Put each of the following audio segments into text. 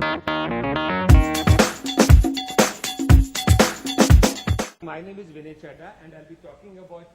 My name is Vinay Chadha and I'll be talking about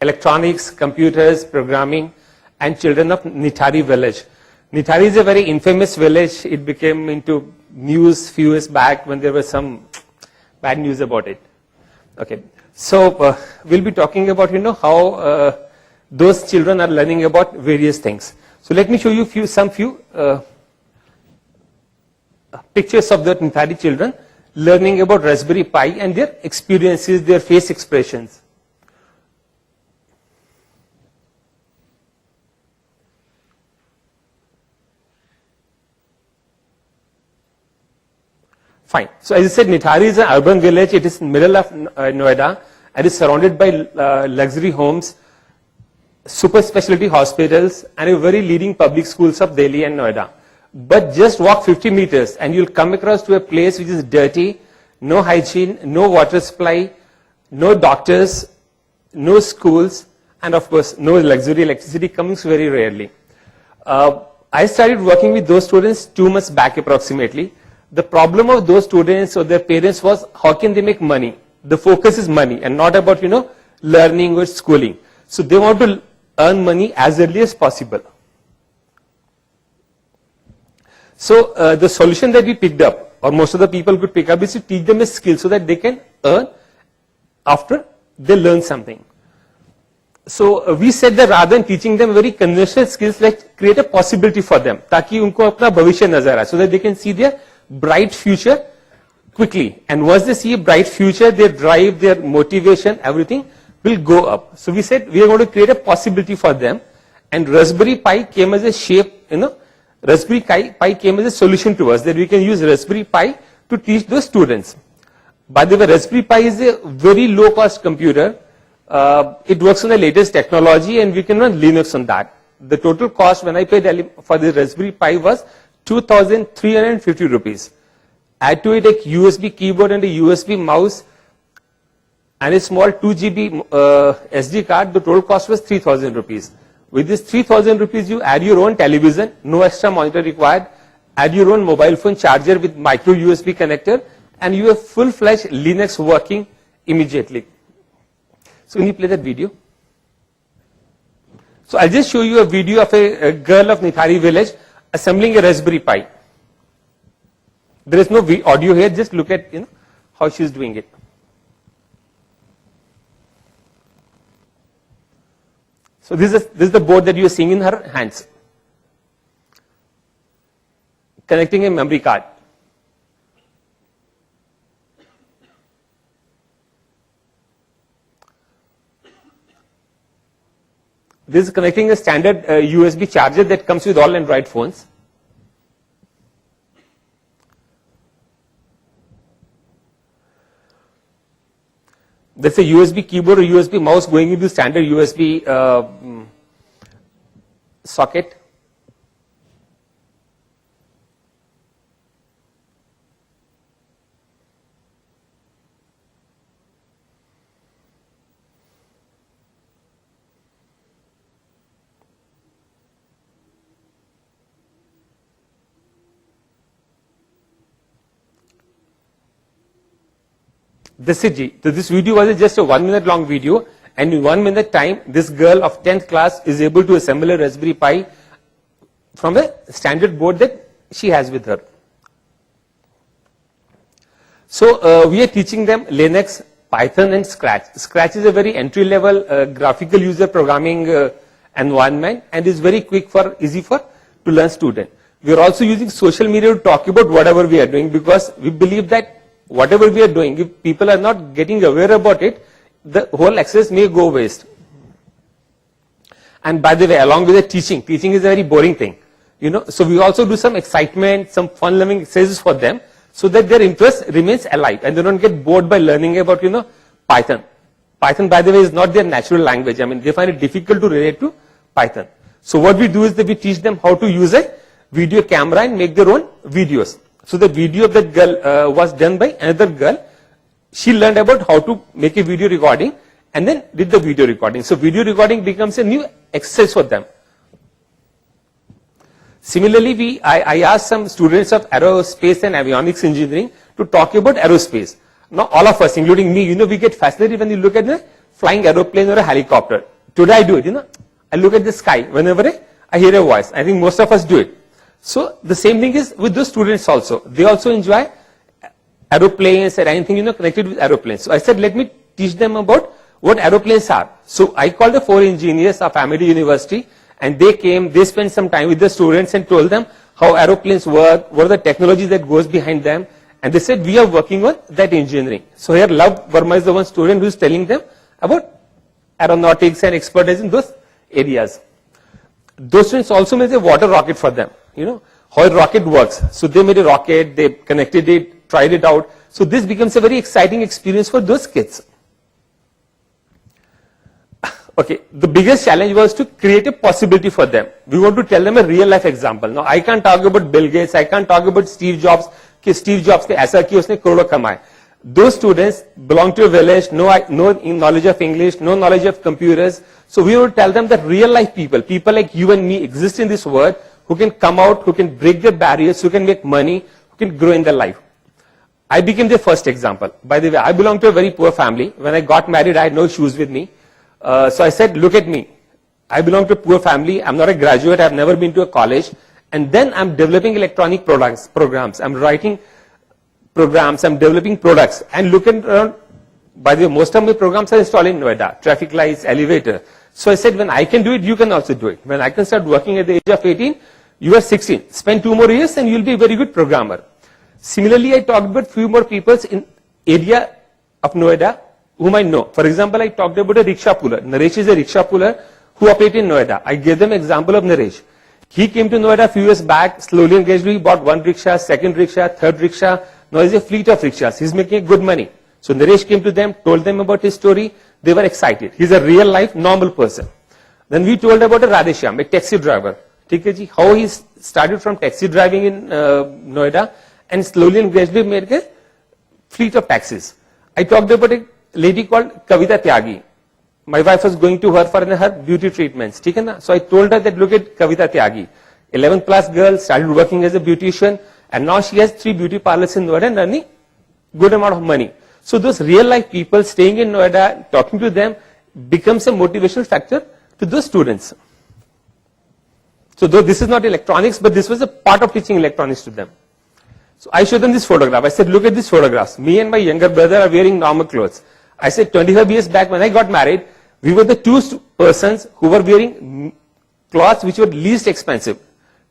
electronics, computers, programming and children of Nithari village. Nithari is a very infamous village. It became into news few years back when there was some bad news about it. Okay, so we'll be talking about how those children are learning about various things. So let me show you some few pictures of the Nithari children learning about Raspberry Pi and their experiences, their face expressions. Fine. So as I said, Nithari is an urban village. It is in the middle of Noida and is surrounded by luxury homes, super specialty hospitals and a very leading public schools of Delhi and Noida. But just walk 50 meters and you'll come across to a place which is dirty, no hygiene, no water supply, no doctors, no schools, and of course no luxury. Electricity comes very rarely. I started working with those students 2 months back approximately. The problem of those students or their parents was how can they make money? The focus is money and not about learning or schooling. So they want to earn money as early as possible. So the solution that we picked up, or most of the people could pick up, is to teach them a skill so that they can earn after they learn something. So we said that rather than teaching them very conventional skills, let's create a possibility for them, ताकि उनको अपना भविष्य नजर आए, so that they can see their bright future quickly. And once they see a bright future, their drive, their motivation, everything will go up. So we said we are going to create a possibility for them, and Raspberry Pi came as a shape, Raspberry Pi came as a solution to us that we can use Raspberry Pi to teach those students. By the way, Raspberry Pi is a very low cost computer. It works on the latest technology and we can run Linux on that. The total cost when I paid for the Raspberry Pi was 2,350 rupees. Add to it a USB keyboard and a USB mouse and a small 2 GB SD card. The total cost was 3,000 rupees. With this 3,000 rupees, you add your own television, no extra monitor required, add your own mobile phone charger with micro USB connector, and you have full-fledged Linux working immediately. So can you play that video? So I'll just show you a video of a girl of Nithari village assembling a Raspberry Pi. There is no audio here, just look at how she's doing it. So this is the board that you are seeing in her hands. Connecting a memory card. This is connecting a standard USB charger that comes with all Android phones. There's a USB keyboard or USB mouse going into standard USB socket. This video was just a 1 minute long video, and in 1 minute time, this girl of 10th class is able to assemble a Raspberry Pi from a standard board that she has with her. So we are teaching them Linux, Python and Scratch. Scratch is a very entry level graphical user programming environment and is very quick easy to learn student. We are also using social media to talk about whatever we are doing, because we believe that whatever we are doing, if people are not getting aware about it, the whole access may go waste. And by the way, along with the teaching is a very boring thing, so we also do some excitement, some fun learning exercises for them, so that their interest remains alive and they don't get bored by learning about Python. Python, by the way, is not their natural language. I mean, they find it difficult to relate to Python. So what we do is that we teach them how to use a video camera and make their own videos. So the video of that girl was done by another girl. She learned about how to make a video recording and then did the video recording. So video recording becomes a new exercise for them. Similarly, I asked some students of aerospace and avionics engineering to talk about aerospace. Now, all of us, including me, we get fascinated when you look at the flying aeroplane or a helicopter. Today I do it, I look at the sky whenever I hear a voice. I think most of us do it. So the same thing is with the students also. They also enjoy aeroplanes or anything, connected with aeroplanes. So I said, let me teach them about what aeroplanes are. So I called the 4 engineers of Amity University, and they came, they spent some time with the students and told them how aeroplanes work, what are the technologies that goes behind them. And they said, we are working on that engineering. So here Love Verma is the one student who is telling them about aeronautics and expertise in those areas. Those students also made a water rocket for them, how a rocket works. So they made a rocket, they connected it, tried it out. So this becomes a very exciting experience for those kids. Okay, the biggest challenge was to create a possibility for them. We want to tell them a real life example. Now I can't talk about Bill Gates, I can't talk about Steve Jobs, कि Steve Jobs के ऐसा किया उसने करोड़ों कमाए. Those students belong to a village, no knowledge of English, no knowledge of computers. So we want to tell them that real life people like you and me exist in this world, who can come out, who can break the barriers, who can make money, who can grow in their life. I became their first example. By the way, I belong to a very poor family. When I got married, I had no shoes with me. So I said, look at me. I belong to a poor family. I'm not a graduate. I've never been to a college. And then I'm developing electronic programs. I'm writing programs. I'm developing products. And looking around, by the way, most of my programs are installed in Noida. Traffic lights, elevator. So I said, when I can do it, you can also do it. When I can start working at the age of 18, you are 16. Spend 2 more years and you'll be a very good programmer. Similarly, I talked about few more people in area of Noida whom I know. For example, I talked about a rickshaw puller. Naresh is a rickshaw puller who operates in Noida. I gave them an example of Naresh. He came to Noida a few years back, slowly and gradually bought 1 rickshaw, 2nd rickshaw, 3rd rickshaw. Now he's a fleet of rickshaws. He's making good money. So Naresh came to them, told them about his story. They were excited. He's a real life, normal person. Then we told about a Radheshyam, a taxi driver. How he started from taxi driving in Noida and slowly and gradually made a fleet of taxis. I talked about a lady called Kavita Tyagi. My wife was going to her for her beauty treatments. So I told her that look at Kavita Tyagi. 11 plus girl, started working as a beautician, and now she has 3 beauty parlors in Noida and earning good amount of money. So those real life people staying in Noida, talking to them becomes a motivational factor to those students. So though this is not electronics, but this was a part of teaching electronics to them. So I showed them this photograph. I said, look at these photographs. Me and my younger brother are wearing normal clothes. I said 25 years back when I got married, we were the 2 persons who were wearing clothes which were least expensive.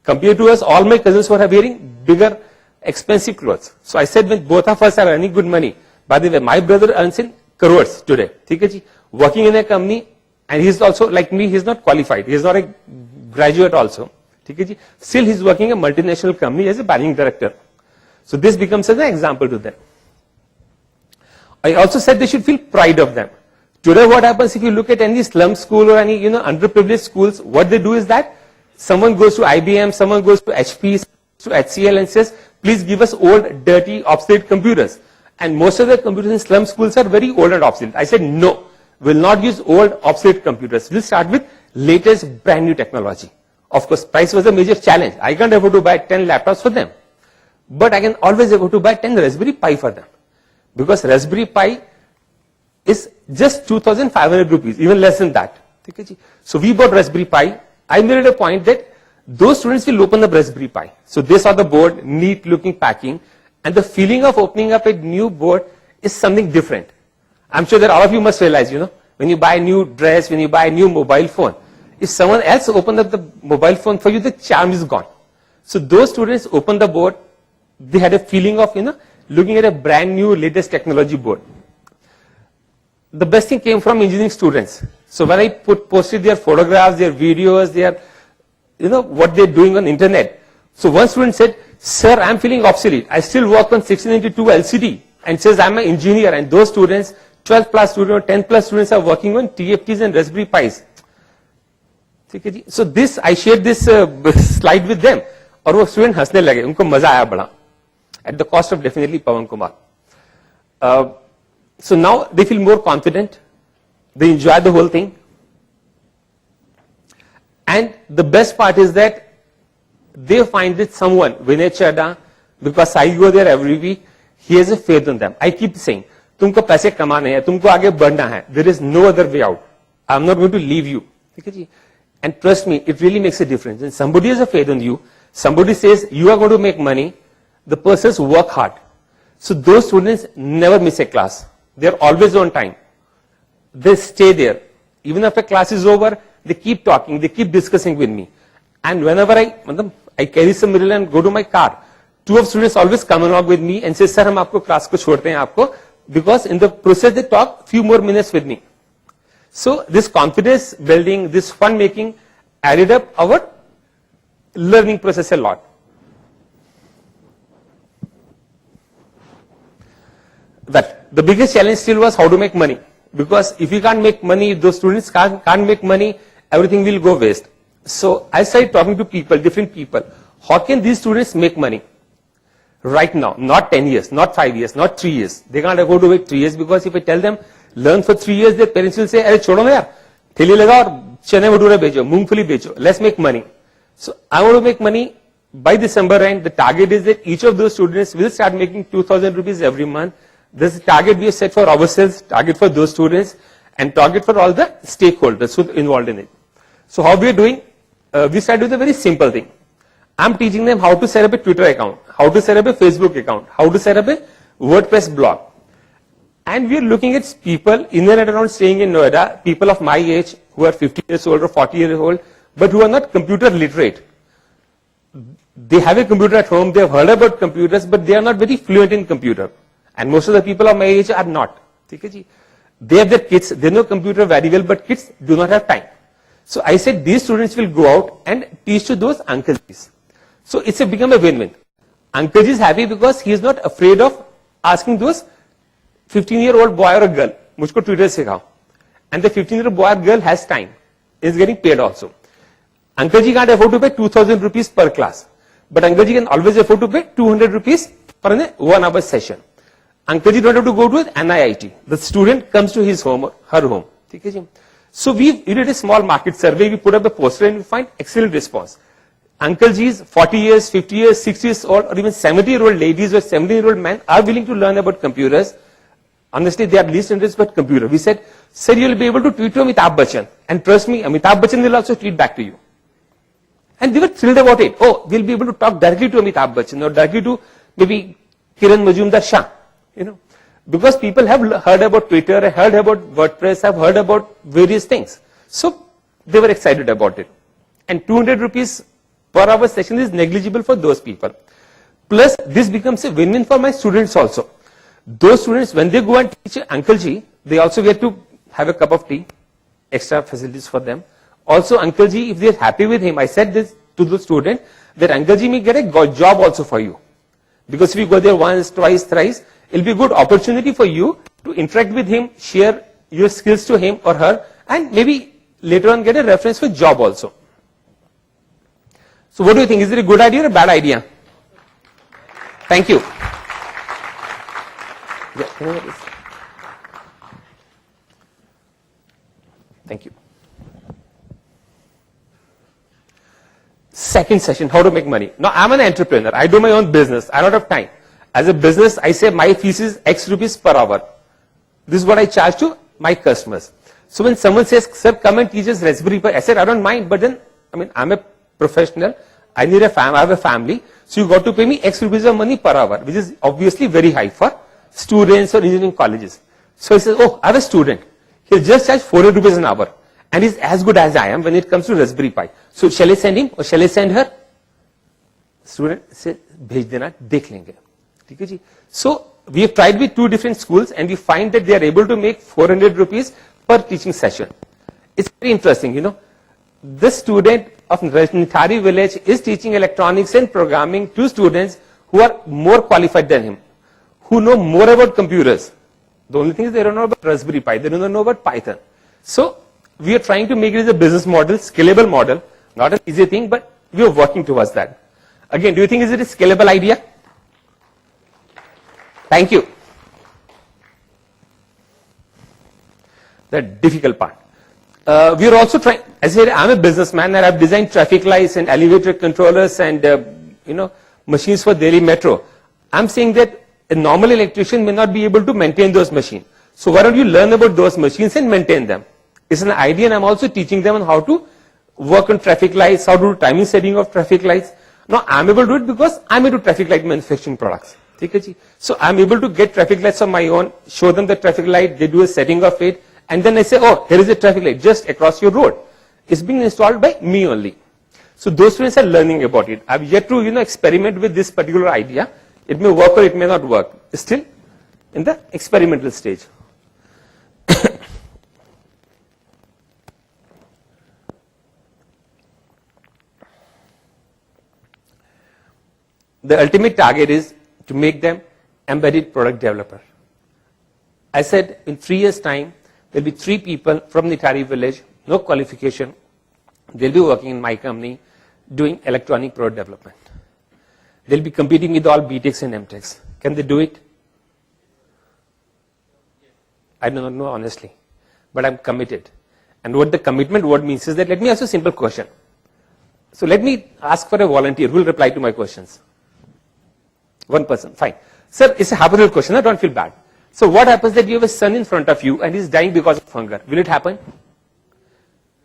Compared to us, all my cousins were wearing bigger, expensive clothes. So I said when both of us are earning good money, by the way, my brother earns in crores today. Working in a company, and he's also like me, he's not qualified. He's not a graduate also. Still he's working in a multinational company as a managing director. So this becomes an example to them. I also said they should feel pride of them. Today what happens if you look at any slum school or any underprivileged schools, what they do is that someone goes to IBM, someone goes to HP, to HCL and says, please give us old, dirty, obsolete computers. And most of the computers in slum schools are very old and obsolete. I said, no, we'll not use old, obsolete computers. We'll start with latest, brand new technology. Of course, price was a major challenge. I can't afford to buy 10 laptops for them. But I can always afford to buy 10 Raspberry Pi for them. Because Raspberry Pi is just 2,500 rupees, even less than that. So we bought Raspberry Pi. I made it a point that those students will open the Raspberry Pi. So they saw the board, neat looking packing, and the feeling of opening up a new board is something different. I'm sure that all of you must realize, when you buy a new dress, when you buy a new mobile phone, if someone else opened up the mobile phone for you, the charm is gone. So those students opened the board, they had a feeling of, looking at a brand new latest technology board. The best thing came from engineering students. So when I posted their photographs, their videos, their, what they're doing on the internet. So one student said, sir, I'm feeling obsolete. I still work on 1692 LCD and says I'm an engineer, and those students, 12 plus students or 10 plus students are working on TFTs and Raspberry Pis. So this, I shared this slide with them. और वो student हंसने लगे, उनको मजा आया बड़ा. At the cost of definitely Pawan Kumar. So now they feel more confident. They enjoy the whole thing. And the best part is that they find that someone, Vinay Chadha, because I go there every week, he has a faith in them. I keep saying, तुमको पैसे कमाने हैं, तुमको आगे बढ़ना है. There is no other way out. I'm not going to leave you. ठीक है जी? And trust me, it really makes a difference. When somebody has a faith in you, somebody says you are going to make money, the persons work hard. So those students never miss a class. They are always on time. They stay there. Even after class is over, they keep talking, they keep discussing with me. And whenever I carry some material and go to my car, two of students always come along with me and say, sir, हम आपको class को छोड़ते हैं आपको, because in the process they talk few more minutes with me. So this confidence building, this fun making added up our learning process a lot. But the biggest challenge still was how to make money. Because if you can't make money, those students can't make money, everything will go waste. So I started talking to people, different people. How can these students make money? Right now, not 10 years, not 5 years, not 3 years. They can't afford to wait 3 years because if I tell them, learn for 3 years, their parents will say, अरे छोड़ो ना यार, थैली लगाओ और चने भटूरे बेचो, मूंगफली बेचो, let's make money. So I want to make money by December end. The target is that each of those students will start making 2,000 rupees every month. This is the target we have set for ourselves, target for those students, and target for all the stakeholders who are involved in it. So how we are doing? We started with a very simple thing. I'm teaching them how to set up a Twitter account, how to set up a Facebook account, how to set up a WordPress blog. And we are looking at people in and around staying in Noida, people of my age who are 50 years old or 40 years old, but who are not computer literate. They have a computer at home, they have heard about computers, but they are not very fluent in computer. And most of the people of my age are not. They have their kids, they know computer very well, but kids do not have time. So I said these students will go out and teach to those uncles. So it's become a win-win. Uncle is happy because he is not afraid of asking those 15-year-old boy or a girl, मुझको Twitter सिखाओ. And the 15-year-old boy or girl has time, is getting paid also. Uncle ji can't afford to pay 2,000 rupees per class, but Uncle ji can always afford to pay 200 rupees per 1 hour session. Uncle ji don't have to go to NIIT. The student comes to his home, or her home. So we did a small market survey, we put up a poster and we find excellent response. Uncle G's 40 years, 50 years, 60 years old, or even 70-year-old ladies or 70-year-old men are willing to learn about computers. Honestly, they are least interested about computer. We said, sir, you will be able to tweet to Amitabh Bachchan. And trust me, Amitabh Bachchan will also tweet back to you. And they were thrilled about it. Oh, we'll be able to talk directly to Amitabh Bachchan or directly to maybe Kiran Majumdar Shah. Because people have heard about Twitter, heard about WordPress, have heard about various things. So they were excited about it. And 200 rupees per hour session is negligible for those people. Plus, this becomes a win-win for my students also. Those students, when they go and teach Uncle Ji, they also get to have a cup of tea, extra facilities for them. Also, Uncle Ji, if they are happy with him, I said this to the student, that Uncle Ji may get a job also for you. Because if you go there once, twice, thrice, it will be a good opportunity for you to interact with him, share your skills to him or her, and maybe later on get a reference for job also. So what do you think? Is it a good idea or a bad idea? Thank you. Yeah, thank you. Second session, how to make money. Now I'm an entrepreneur. I do my own business. I don't have time. As a business, I say my fees is X rupees per hour. This is what I charge to my customers. So when someone says, sir, come and teach us Raspberry Pi, I said, I don't mind, but then, I'm a professional. I need I have a family. So you got to pay me X rupees of money per hour, which is obviously very high for students or engineering colleges. So he says, oh, I have a student. He'll just charge 400 rupees an hour. And he's as good as I am when it comes to Raspberry Pi. So shall I send him or shall I send her? Student says, bhej dena, dekh lenge. So we have tried with 2 different schools and we find that they are able to make 400 rupees per teaching session. It's very interesting, This student of Nithari village is teaching electronics and programming to students who are more qualified than him, who know more about computers. The only thing is they don't know about Raspberry Pi, they don't know about Python. So we are trying to make it as a business model, scalable model, not an easy thing, but we are working towards that. Again, do you think is it a scalable idea? Thank you. The difficult part. We are also trying, as I said, I'm a businessman and I've designed traffic lights and elevator controllers and, machines for Delhi Metro. I'm saying that a normal electrician may not be able to maintain those machines. So why don't you learn about those machines and maintain them? It's an idea, and I'm also teaching them on how to work on traffic lights, how to do timing setting of traffic lights. Now I'm able to do it because I'm into traffic light manufacturing products. So I'm able to get traffic lights on my own, show them the traffic light, they do a setting of it, and then I say, oh, here is a traffic light just across your road. It's being installed by me only. So those students are learning about it. I've yet to, experiment with this particular idea. It may work or it may not work. It's still in the experimental stage. The ultimate target is to make them embedded product developer. I said in 3 years' time, there'll be 3 people from the Nithari village, no qualification. They'll be working in my company doing electronic product development. They'll be competing with all BTechs and MTechs. Can they do it? I do not know honestly, but I'm committed. And what the commitment word means is that, let me ask you a simple question. So let me ask for a volunteer who will reply to my questions. One person, fine. Sir, it's a hypothetical question, don't feel bad. So what happens that you have a son in front of you and he's dying because of hunger? Will it happen?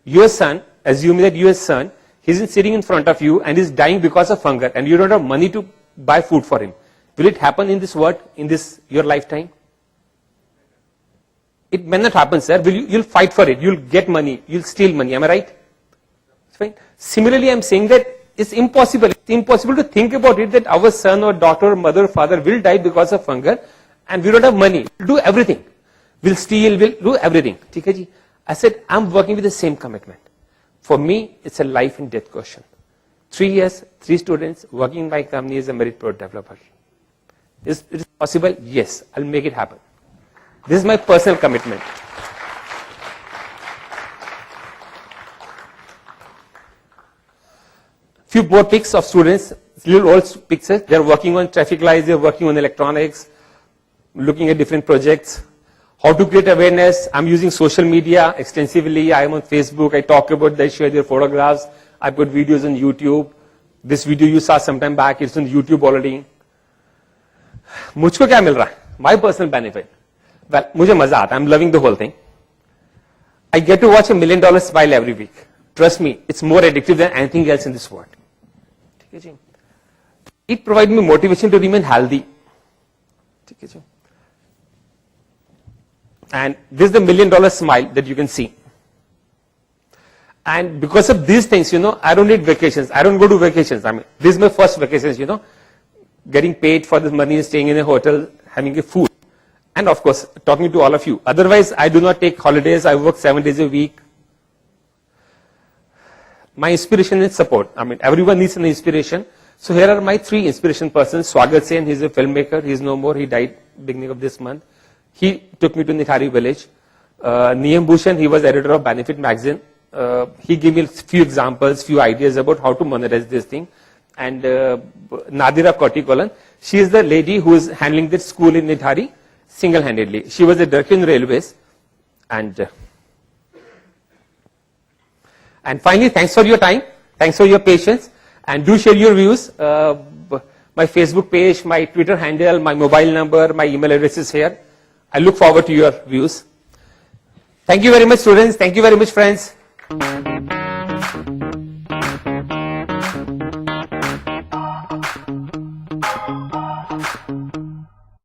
Your son, assuming that your son, he's sitting in front of you and he's dying because of hunger and you don't have money to buy food for him. Will it happen in this world, in this, your lifetime? It may not happen, sir. You'll fight for it. You'll get money. You'll steal money. Am I right? Fine. Similarly, I'm saying that it's impossible. It's impossible to think about it that our son or daughter, mother, or father will die because of hunger and we don't have money. We'll do everything. We'll steal, we'll do everything. I said, I'm working with the same commitment. For me, it's a life and death question. 3 years, 3 students working in my company as a merit product developer. Is it possible? Yes, I'll make it happen. This is my personal commitment. Few more pics of students, little old pictures. They're working on traffic lights, they're working on electronics, looking at different projects. How to create awareness. I'm using social media extensively. I'm on Facebook. I talk about that, share their photographs. I put videos on YouTube. This video you saw sometime back, it's on YouTube already. मुझको क्या मिल रहा है? My personal benefit. Well, मुझे मजा आता है. I'm loving the whole thing. I get to watch $1 million smile every week. Trust me, it's more addictive than anything else in this world. It provides me motivation to remain healthy. And this is the $1 million smile that you can see. And because of these things, I don't need vacations. I don't go to vacations. I mean, this is my first vacations, getting paid for this money, staying in a hotel, having a food. And of course, talking to all of you. Otherwise, I do not take holidays. I work 7 days a week. My inspiration is support. I mean, everyone needs an inspiration. So here are my 3 inspiration persons. Swagat Sen, he's a filmmaker. He's no more. He died beginning of this month. He took me to Nithari village. Niyam Bhushan, he was editor of Benefit magazine. He gave me a few examples, few ideas about how to monetize this thing. And Nadira Kotikolan, she is the lady who is handling this school in Nithari single-handedly. She was a director in railways. And finally, thanks for your time. Thanks for your patience. And do share your views. My Facebook page, my Twitter handle, my mobile number, my email address is here. I look forward to your views. Thank you very much, students. Thank you very much, friends.